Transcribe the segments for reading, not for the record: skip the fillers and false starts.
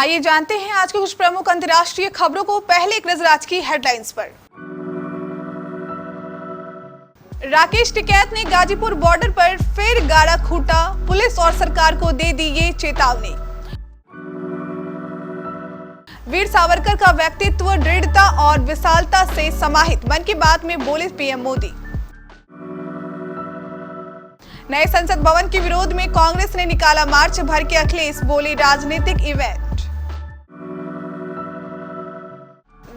आइए जानते हैं आज के कुछ प्रमुख अंतर्राष्ट्रीय खबरों को। पहले एक नजर आज की हेडलाइंस पर। राकेश टिकैत ने गाजीपुर बॉर्डर पर फिर गाड़ा खूंटा, पुलिस और सरकार को दे दी ये चेतावनी। वीर सावरकर का व्यक्तित्व दृढ़ता और विशालता से समाहित, मन की बात में बोले पीएम मोदी। नए संसद भवन के विरोध में कांग्रेस ने निकाला मार्च, भर के अखिलेश बोले राजनीतिक इवेंट।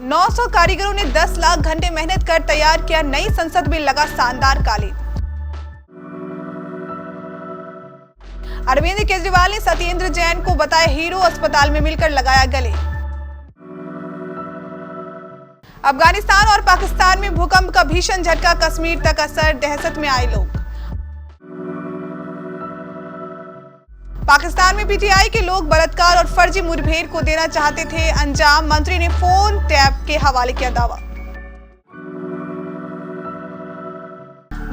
900 कारीगरों ने 10 लाख घंटे मेहनत कर तैयार किया नई संसद में लगा शानदार कालीन। अरविंद केजरीवाल ने सत्येंद्र जैन को बताया हीरो, अस्पताल में मिलकर लगाया गले। अफगानिस्तान और पाकिस्तान में भूकंप का भीषण झटका, कश्मीर तक असर, दहशत में आए लोग। पाकिस्तान में पीटीआई के लोग बलात्कार और फर्जी मुठभेड़ को देना चाहते थे अंजाम, मंत्री ने फोन टैप के हवाले किया दावा।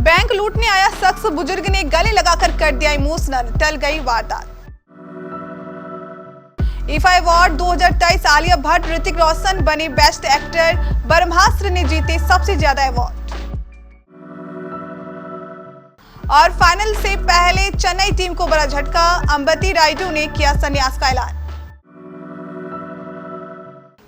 बैंक लूटने आया शख्स, बुजुर्ग ने गले लगाकर कर दिया इमोशनल, टल गई वारदात। ईफा अवार्ड 2023 आलिया भट्ट, ऋतिक रोशन बने बेस्ट एक्टर, ब्रह्मास्त्र ने जीते सबसे ज्यादा अवार्ड। और फाइनल से पहले चेन्नई टीम को बड़ा झटका, अंबती रायडू ने किया संन्यास का ऐलान।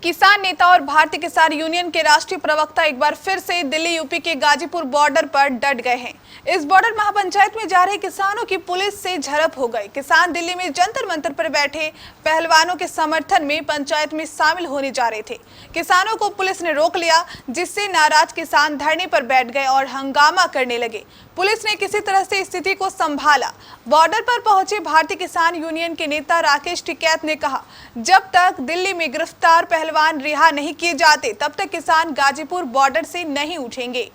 किसान नेता और भारतीय किसान यूनियन के राष्ट्रीय प्रवक्ता एक बार फिर से दिल्ली यूपी के गाजीपुर बॉर्डर पर डट गए हैं। इस बॉर्डर महापंचायत में जा रहे किसानों की पुलिस से झड़प हो गई। किसान दिल्ली में जंतर मंतर पर बैठे पहलवानों के समर्थन में पंचायत में शामिल होने जा रहे थे। किसानों को पुलिस ने रोक लिया, जिससे नाराज किसान धरने पर बैठ गए और हंगामा करने लगे। पुलिस ने किसी तरह से स्थिति को संभाला। बॉर्डर पर पहुंचे भारतीय किसान यूनियन के नेता राकेश टिकैत ने कहा, जब तक दिल्ली में गिरफ्तार पहलवान रिहा नहीं किए जाते तब तक किसान गाजीपुर बॉर्डर से नहीं उठेंगे।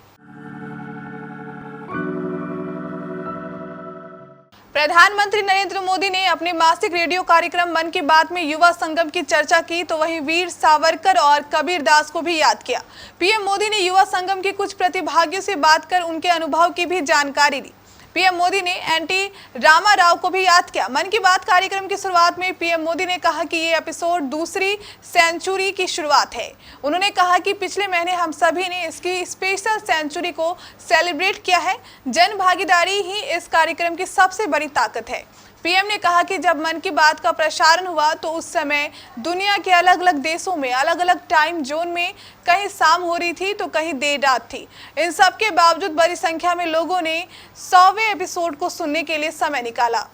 प्रधानमंत्री नरेंद्र मोदी ने अपने मासिक रेडियो कार्यक्रम मन की बात में युवा संगम की चर्चा की, तो वहीं वीर सावरकर और कबीर दास को भी याद किया। पीएम मोदी ने युवा संगम के कुछ प्रतिभागियों से बात कर उनके अनुभव की भी जानकारी दी। पीएम मोदी ने एनटी रामा राव को भी याद किया। मन की बात कार्यक्रम की शुरुआत में पीएम मोदी ने कहा कि ये एपिसोड दूसरी सेंचुरी की शुरुआत है। उन्होंने कहा कि पिछले महीने हम सभी ने इसकी स्पेशल सेंचुरी को सेलिब्रेट किया है। जन भागीदारी ही इस कार्यक्रम की सबसे बड़ी ताकत है। पीएम ने कहा कि जब मन की बात का प्रसारण हुआ तो उस समय दुनिया के अलग अलग देशों में अलग अलग टाइम जोन में कहीं शाम हो रही थी तो कहीं देर रात थी। इन सब के बावजूद बड़ी संख्या में लोगों ने 100वें एपिसोड को सुनने के लिए समय निकाला।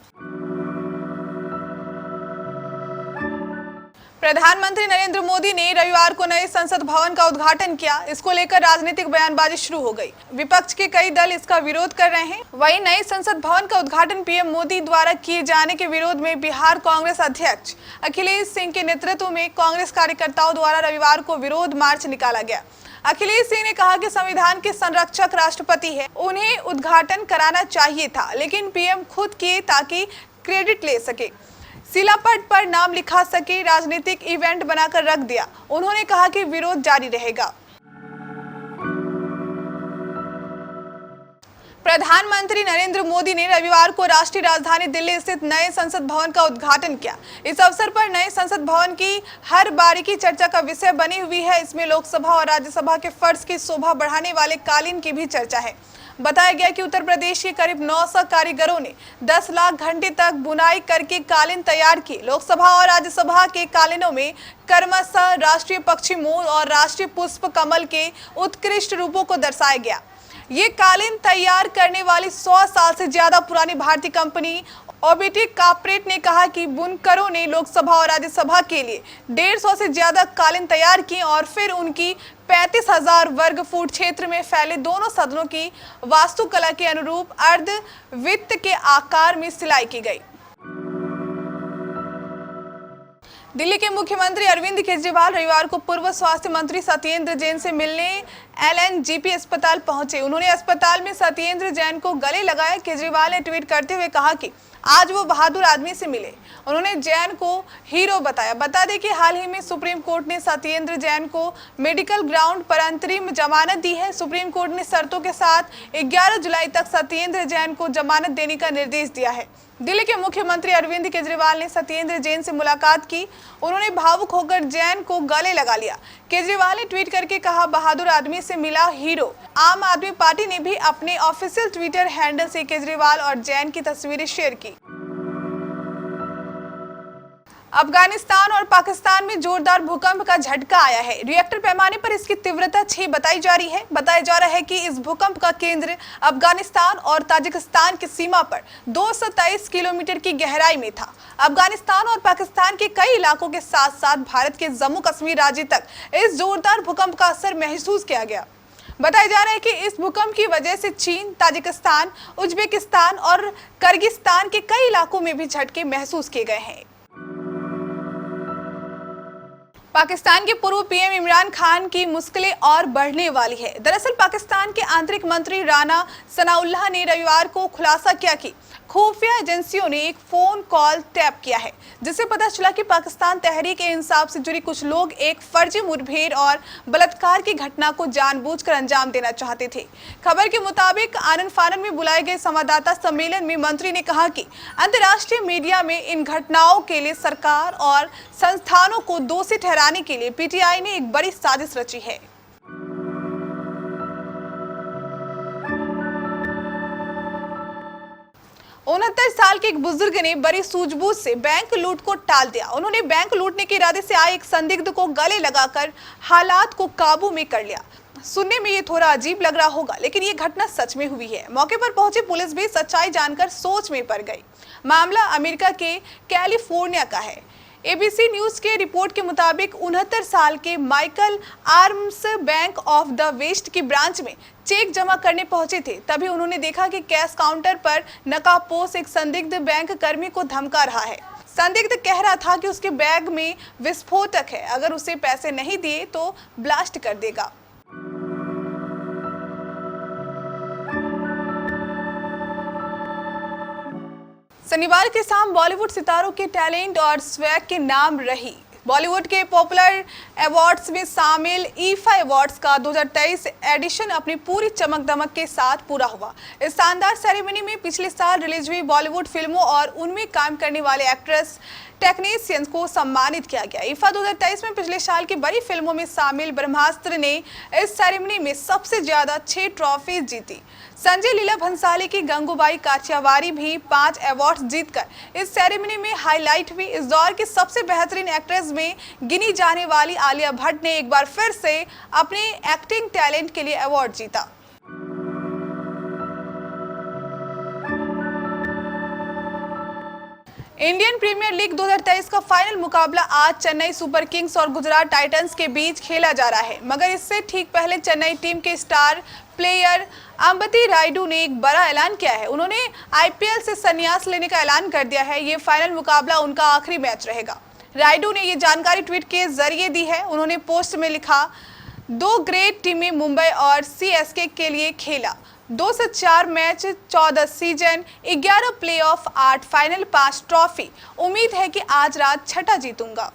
प्रधानमंत्री नरेंद्र मोदी ने रविवार को नए संसद भवन का उद्घाटन किया। इसको लेकर राजनीतिक बयानबाजी शुरू हो गई। विपक्ष के कई दल इसका विरोध कर रहे हैं। वहीं नए संसद भवन का उद्घाटन पीएम मोदी द्वारा किए जाने के विरोध में बिहार कांग्रेस अध्यक्ष अखिलेश सिंह के नेतृत्व में कांग्रेस कार्यकर्ताओं द्वारा रविवार को विरोध मार्च निकाला गया। अखिलेश सिंह ने कहा कि संविधान के संरक्षक राष्ट्रपति है, उन्हें उद्घाटन कराना चाहिए था, लेकिन पीएम खुद किए ताकि क्रेडिट ले सके, शिलापट पर नाम लिखा सके, राजनीतिक इवेंट बनाकर रख दिया। उन्होंने कहा कि विरोध जारी रहेगा। प्रधानमंत्री नरेंद्र मोदी ने रविवार को राष्ट्रीय राजधानी दिल्ली स्थित नए संसद भवन का उद्घाटन किया। इस अवसर पर नए संसद भवन की हर बारीकी चर्चा का विषय बनी हुई है। इसमें लोकसभा और राज्यसभा के फर्श की शोभा बढ़ाने वाले कालीन की भी चर्चा है। बताया गया कि उत्तर प्रदेश के करीब 900 कारीगरों ने 10 लाख घंटे तक बुनाई करके कालीन तैयार किए। लोकसभा और राज्यसभा के कालीनों में क्रमशः राष्ट्रीय पक्षी मोर और राष्ट्रीय पुष्प कमल के उत्कृष्ट रूपों को दर्शाया गया। ये कालीन तैयार करने वाली 100 साल से ज्यादा पुरानी भारतीय कंपनी ओबीटी कॉर्पोरेट ने कहा कि बुनकरों ने लोकसभा और राज्यसभा के लिए 150 से ज्यादा कालीन तैयार किए और फिर उनकी 35,000 वर्ग फुट क्षेत्र में फैले दोनों सदनों की वास्तुकला के अनुरूप अर्धवृत्त के आकार में सिलाई की गई। दिल्ली के मुख्यमंत्री अरविंद केजरीवाल रविवार को पूर्व स्वास्थ्य मंत्री सत्येंद्र जैन से मिलने LNGP अस्पताल पहुंचे। उन्होंने अस्पताल में सत्येंद्र जैन को गले लगाया। केजरीवाल ने ट्वीट करते हुए कहा कि आज वो बहादुर आदमी से मिले। उन्होंने जैन को हीरो बताया। बता दें कि हाल ही में सुप्रीम कोर्ट ने सत्येंद्र जैन को मेडिकल ग्राउंड पर अंतरिम जमानत दी है। सुप्रीम कोर्ट ने शर्तों के साथ 11 जुलाई तक सत्येंद्र जैन को जमानत देने का निर्देश दिया है। दिल्ली के मुख्यमंत्री अरविंद केजरीवाल ने सत्येंद्र जैन से मुलाकात की। उन्होंने भावुक होकर जैन को गले लगा लिया। केजरीवाल ने ट्वीट करके कहा, बहादुर आदमी से मिला हीरो। आम आदमी पार्टी ने भी अपने ऑफिशियल ट्विटर हैंडल से केजरीवाल और जैन की तस्वीरें शेयर की। अफगानिस्तान और पाकिस्तान में जोरदार भूकंप का झटका आया है। रिएक्टर पैमाने पर इसकी तीव्रता 6 बताई जा रही है। बताया जा रहा है कि इस भूकंप का केंद्र अफगानिस्तान और ताजिकिस्तान की सीमा पर 223 किलोमीटर की गहराई में था। अफगानिस्तान और पाकिस्तान के कई इलाकों के साथ साथ भारत के जम्मू कश्मीर राज्य तक इस जोरदार भूकंप का असर महसूस किया गया। बताया जा रहा है कि इस भूकंप की वजह से चीन, ताजिकिस्तान, उज्बेकिस्तान और किर्गिस्तान के कई इलाकों में भी झटके महसूस किए गए हैं। पाकिस्तान के पूर्व पीएम इमरान खान की मुश्किलें और बढ़ने वाली है। दरअसल पाकिस्तान के आंतरिक मंत्री राना सनाउल्लाह ने रविवार को खुलासा किया कि खुफिया एजेंसियों ने एक फोन कॉल टैप किया है, जिससे पता चला कि पाकिस्तान तहरीक-ए-इंसाफ से जुड़ी कुछ लोग एक फर्जी मुठभेड़ और बलात्कार की घटना को जानबूझकर अंजाम देना चाहते थे। खबर के मुताबिक आनन फानन में बुलाए गए संवाददाता सम्मेलन में मंत्री ने कहा कि अंतर्राष्ट्रीय मीडिया में इन घटनाओं के लिए सरकार और संस्थानों को दोषी ठहराने के लिए पीटीआई ने एक बड़ी साजिश रची है। 69 साल के एक बुजुर्ग ने बड़ी सूझबूझ से बैंक लूट को टाल दिया। उन्होंने बैंक लूटने के इरादे से आए एक संदिग्ध को गले लगाकर हालात को काबू में कर लिया। सुनने में ये थोड़ा अजीब लग रहा होगा, लेकिन ये घटना सच में हुई है। मौके पर पहुंची पुलिस भी सच्चाई जानकर सोच में पड़ गई। मामला अमेरिका के कैलिफोर्निया का है। एबीसी न्यूज के रिपोर्ट के मुताबिक 69 साल के Michael Arms Bank of the West की ब्रांच में चेक जमा करने पहुंचे थे। तभी उन्होंने देखा कि कैश काउंटर पर नकाबपोश एक संदिग्ध बैंक कर्मी को धमका रहा है। संदिग्ध कह रहा था कि उसके बैग में विस्फोटक है, अगर उसे पैसे नहीं दिए तो ब्लास्ट कर देगा। शनिवार की शाम बॉलीवुड सितारों के टैलेंट और स्वैग के नाम रही। बॉलीवुड के पॉपुलर अवार्ड्स में शामिल ईफा अवार्ड्स का 2023 एडिशन अपनी पूरी चमक दमक के साथ पूरा हुआ। इस शानदार सेरेमनी में पिछले साल रिलीज हुई बॉलीवुड फिल्मों और उनमें काम करने वाले एक्ट्रेस टेक्नीशियंस को सम्मानित किया गया। ईफा 2023 में पिछले साल की बड़ी फिल्मों में शामिल ब्रह्मास्त्र ने इस सेरेमनी में सबसे ज्यादा 6 ट्रॉफी जीती। संजय लीला भंसाली की गंगूबाई काठियावाड़ी भी 5 अवार्ड्स जीतकर इस सेरेमनी में हाईलाइट हुई। इस दौर की सबसे बेहतरीन एक्ट्रेस में गिनी जाने वाली आलिया भट्ट ने एक बार फिर से अपने एक्टिंग टैलेंट के लिए अवार्ड जीता। इंडियन प्रीमियर लीग 2023 का फाइनल मुकाबला आज चेन्नई सुपर किंग्स और गुजरात टाइटंस के बीच खेला जा रहा है। मगर इससे ठीक पहले चेन्नई टीम के स्टार प्लेयर अंबती रायडू ने एक बड़ा ऐलान किया है। उन्होंने आईपीएल से संन्यास लेने का ऐलान कर दिया है। ये फाइनल मुकाबला उनका आखिरी मैच रहेगा। रायडू ने ये जानकारी ट्वीट के जरिए दी है। उन्होंने पोस्ट में लिखा, 2 ग्रेट टीमें मुंबई और सीएसके के लिए खेला। 2 से 4 match, 14 season, 11 playoff, 8 final, 5 trophy. उम्मीद है कि आज रात 6ठा जीतूंगा।